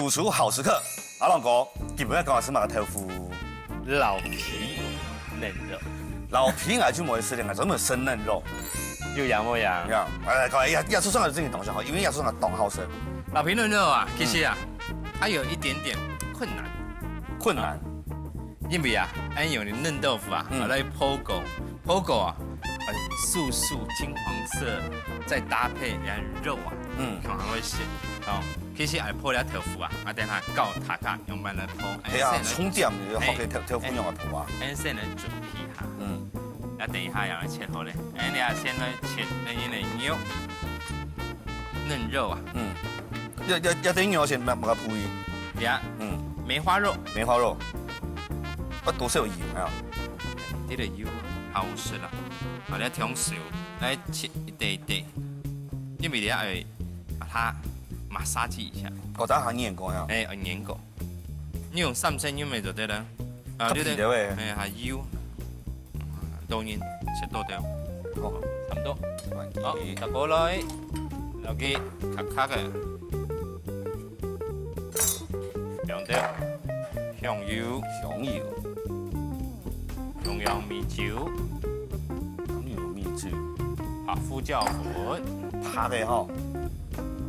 主厨好时刻，阿龙哥基本上讲的是嘛个豆腐，老皮嫩肉，老皮我就冇吃的，我专门生嫩肉。有羊冇羊？呀，各位亚洲上的这个东西好，因为亚洲上的懂好生。老皮嫩肉啊，其实啊，它有一点点困难，因为啊，俺用的嫩豆腐啊，把它剖狗啊，素金黄色，再搭配人肉啊，看还会鲜哦。其實係鋪了豆腐啊，我等下教大家用乜嚟鋪。係啊，充點你學嘅豆腐用嚟鋪啊。先先嚟準備下。那等一下要來切好咧，你要先來切那牛嫩肉啊。要等牛先乜個鋪伊。呀。梅花肉。梅花肉。多少有油啊？呢個油好食啦，我哋調少來切一塊一塊，因為你要把它馬殺雞一下。我打下研過呀。研過。你用三鮮油咪就得啦。你哋喂。係油。當然切多啲。好，差唔多。好，就過來，留佢卡嘅，兩碟香油，用洋米酒，白胡椒粉，拍嘅嗬，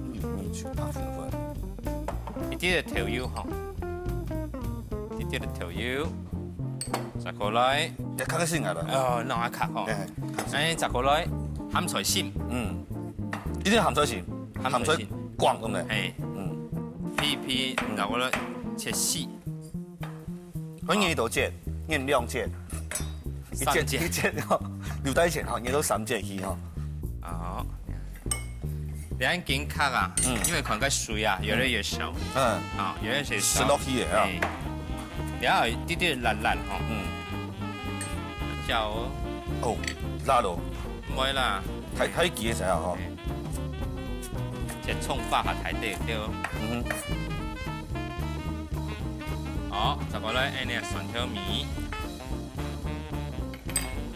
米酒拍粉，一啲嘅調油嗬，一啲嘅調油，再過來，一卡嘅先嚟啦。哦，弄下卡嗬，再過來鹹菜心，呢啲鹹菜先，鹹菜光咁嘅，皮，再過來切細，我嘢度切，嘢兩切。一件哈，留低前哈，也都3件去哈。好，兩件卡啊，因為佢個水啊越來越少，越來越少。食落去嘅啊。然後啲啲辣嗬。椒哦，辣咯。唔會啦。睇幾嘅時候嗬。隻葱花下睇啲啲。好，就過來呢個蒜頭米。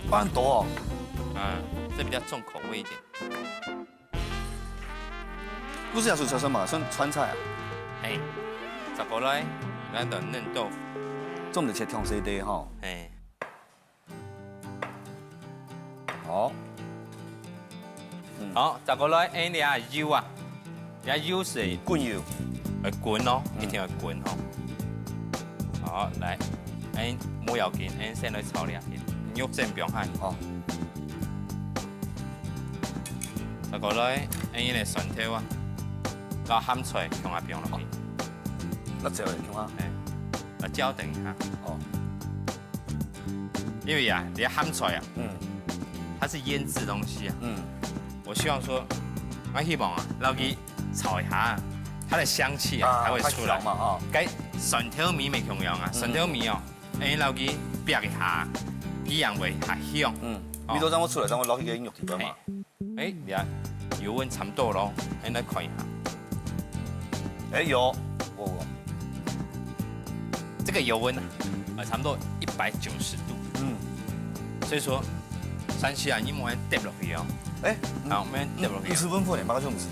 放多哦，这比较重口味一点。不是要说叫什么？算川菜啊？再过来，那个嫩豆腐，种的切香细啲哈。好。好，再过来，你啊油啊，油是滚油，滚咯，一定要滚哦。好，来，冇要緊，先來炒兩片。肉先不用下，好。再過來，呢個蒜頭啊，然後鹹菜放下邊落去。辣椒嚟放下。辣椒等一下。哦。因為啊，你鹹菜啊，它是醃製東西啊。我希望說，我希望啊，撈佢炒一下，它的香氣啊才會出來。該蒜頭米咪同樣啊，蒜頭米哦，撈佢煸一下。一樣味係香，味道等我出來，等我攞起個肉條嘛。你睇油溫差唔多咯，你來看一下。有，這個油溫啊，差唔多190度。所以說，山西啊，你冇人跌落去哦。好，冇人跌落去。50分半嚟，馬上唔是。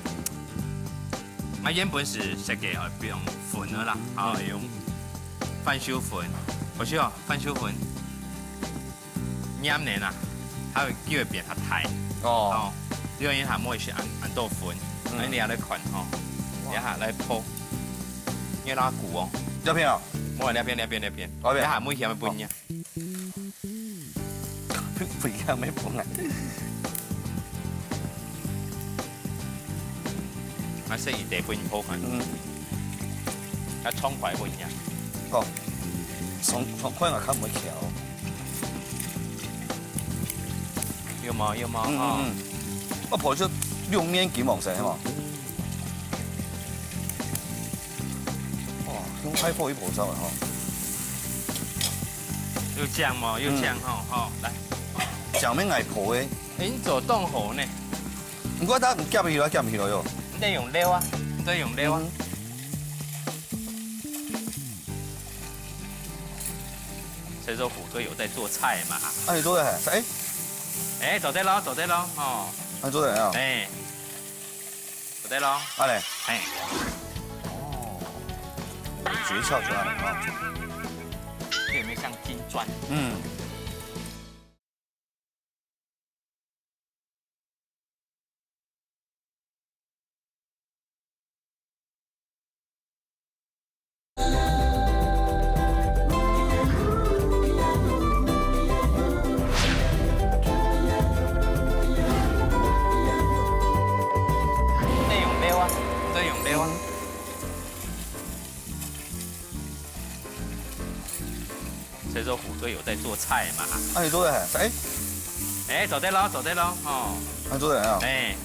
我原本是設計不用粉的啦，用番薯粉，我需要番薯粉。醃呢啊，它會叫佢變較太。因為它冇是按豆腐，你下來看吼，一下來鋪，要拉骨哦。兩片啊？冇兩片，一下冇嫌唔一樣。不一樣咩風啊？我適宜地半鋪佢，一葱塊不一樣。葱塊我看唔巧。有冇我婆出用面幾旺盛啊嘛。哇，咁開火一婆收啊嗬。有醬冇？有醬吼，來。醬咩嗌婆嘅？你做凍河呢？唔該得，唔夾起來喲。你得用料啊，所以說虎哥有在做菜嘛。你做的係？做得咯，你做的啊？做得咯。嚟。诀窍就安尼哈。这有没有像金砖？嗯。这用料啊，这用料啊。所以说虎哥有在做菜嘛？啊，你做的哎？哎，走对咯，走对咯，哦。你做的啊？哎，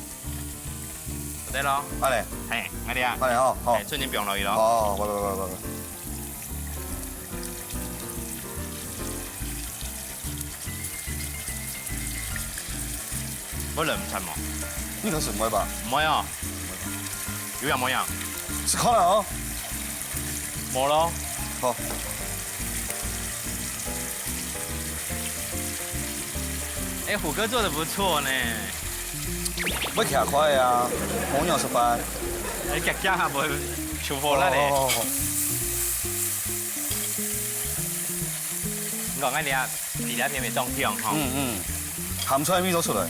走对咯。安尼。嘿，安尼啊。安尼吼，好。哎，瞬间变落去咯。哦，喂。我冷餐嘛？你可是唔会吧？唔会啊。有样冇样？是可能哦。冇咯。好。哎，虎哥做的不错呢。要徛快啊，模鸟是班。哎，夹夹下无出货啦咧。你讲安尼啊，底下片面中香哈。含出来味都出来。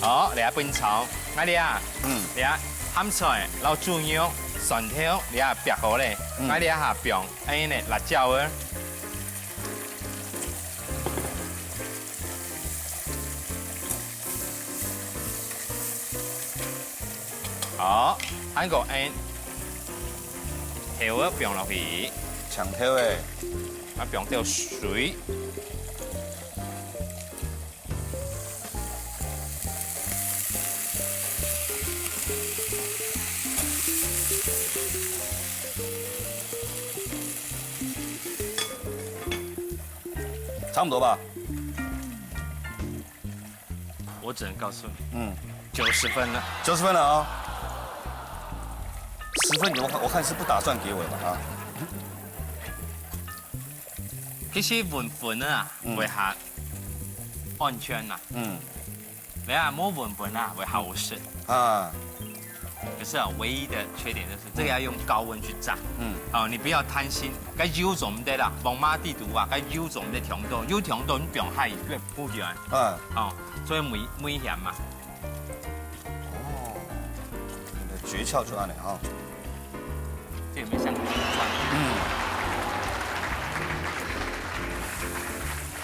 好，嚟下燜炒，安尼啊。嚟下鹹菜、撈豬肉、蒜頭，嚟下白河咧，安尼下병，安尼咧辣椒啊。好，韓國安調啊병落去，長條的，啊병掉水。差不多吧。我只能告訴你，90分了，90分了啊！10分我看是不打算給我的啊。其實聞啊，會下安全啊。你啊冇聞啊，會好食啊。可是啊，唯一的缺點就是這個要用高溫去炸。哦，你不要貪心，該油種唔得啦，皇馬地圖啊，該油種唔得調到，有調到你不用害越不遠。哦，所以危險嘛。哦，你的訣竅就安尼哈。這有沒有像金磚？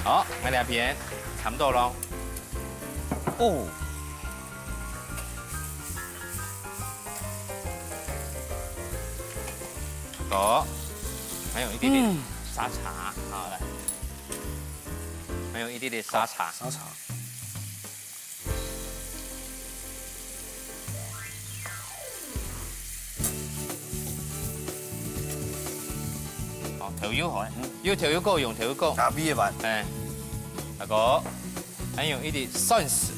好，那兩邊差不多咯。哦。好，还有一点点沙茶，好来，还有一点点沙茶。沙茶。好，調油好，要調油夠用調油夠。打邊嘅版。哎，那個還有一點蒜絲。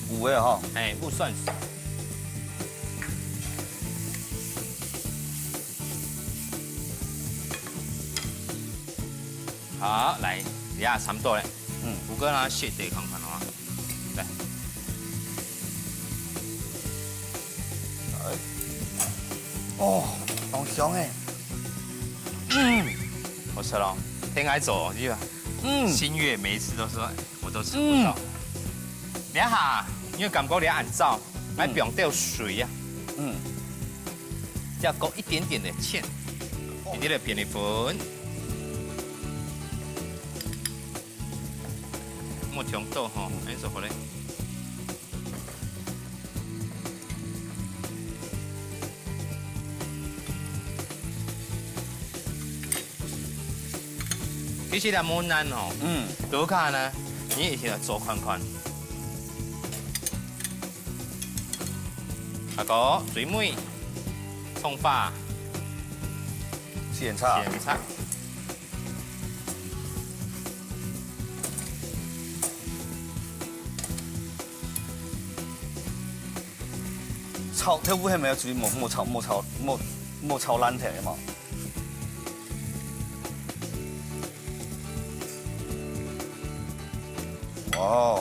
有嘅哈。哎，木蒜絲。好，来，底下差不多了。虎哥呢，卸底看看啊。来。哦，好香哎。好吃咯，挺爱做，是吧？新月每一次都说我都吃不到。你下，因为感觉你要按照，来不用掉水啊。只要勾一点点的芡，一点点便利粉。木条豆哈，安做好嘞。其實也冇難哦。倒卡呢，你以前做看看。那個水梅、葱花、苋菜。炒跳舞係咪有注意冇炒爛條嘛？哇！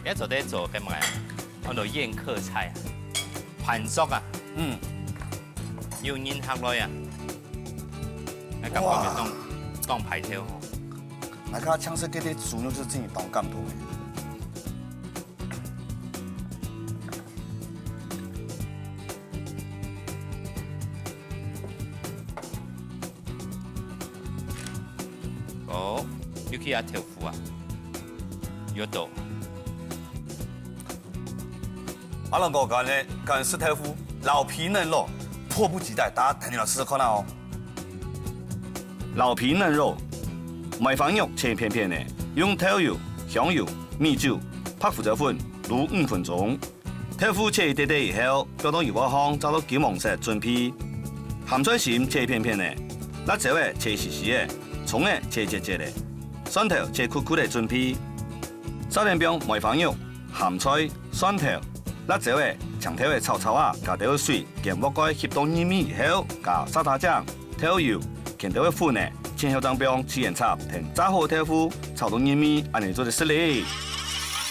一做咧做咁嘅，我做宴客菜啊，盤粥啊，要煙黑來啊，你感覺咪當排條。那看槍色嗰啲豬肉就真係當咁多嘅。好，要去下條褲啊，要到。阿龍哥講咧，講食豆腐老皮嫩肉，迫不及待，大家等你來試試看啦哦。老皮嫩肉，買番肉切片片的，用豆油、香油、米酒、拍胡椒粉滷5分鐘。豆腐切一點點以後，攪到油鍋香，找到金黃色準備。鹹菜心切片片的，辣椒誒切細細的，蔥誒切節節的，蒜頭切塊塊的準備。燒點邊買番肉、鹹菜、蒜頭。辣椒誒，長頭誒炒炒啊，加啲水，攪鍋蓋翕到薏米以後，加沙茶醬、豆油，見到粉誒，前後張邊起鹽插，添炸好豆腐，炒到薏米，安尼做就食哩。